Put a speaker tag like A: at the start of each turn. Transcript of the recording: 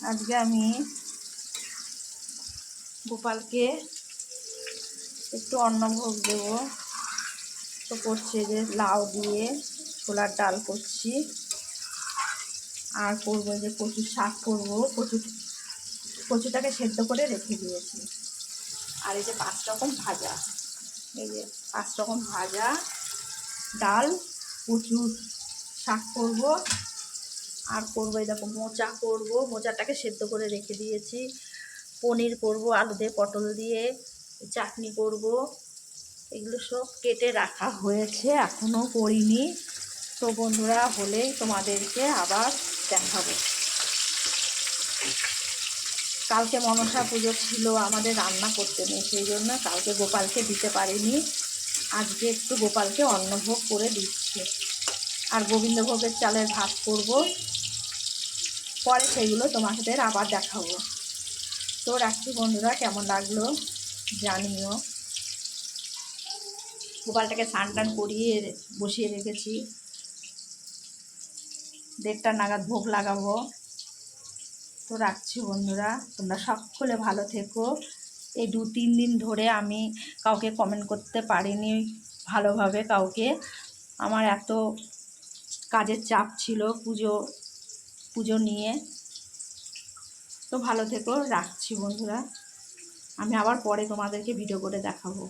A: আজকে আমি গোপালকে একটু অন্নভোগ দেব। তো করছি যে লাউ দিয়ে ছোলার ডাল করছি, আর করবো যে কচুর শাক করবো। কচুটাকে সেদ্ধ করে রেখে দিয়েছি। আর এই যে 5 রকম ভাজা, এই যে 5 রকম ভাজা, ডাল, কচুর শাক করব, আর করবো এই দেখো মোচা করবো। মোচাটাকে সেদ্ধ করে রেখে দিয়েছি। পনির করব, আলু দিয়ে পটল দিয়ে চাটনি করব। এগুলো সব কেটে রাখা হয়েছে, এখনও করিনি। তো বন্ধুরা, হলেই তোমাদেরকে আবার দেখাবো। কালকে মনসা পুজো ছিল, আমাদের রান্না করতে নেই, সেই জন্য কালকে গোপালকে দিতে পারিনি। আজকে একটু গোপালকে অন্নভোগ করে দিচ্ছি। আর গোবিন্দভোগের চালের ভাত করব, পরে সেইগুলো তোমাদের আবার দেখাবো। তো রাখছি বন্ধুরা, কেমন লাগলো জানিও। গোপালটাকে স্নান টান করিয়ে বসিয়ে রেখেছি, 1:30টা নাগাদ ভোগ লাগাবো। তো রাখছি বন্ধুরা, তোমরা সকলে ভালো থেকো। এই 2-3 দিন ধরে আমি কাউকে কমেন্ট করতে পারিনি ভালোভাবে, কাউকে। আমার এত কাজের চাপ ছিল পুজো নিয়ে। তো ভালো থেকো, রাখছি বন্ধুরা। আমি আবার পরে তোমাদেরকে ভিডিও করে দেখাবো।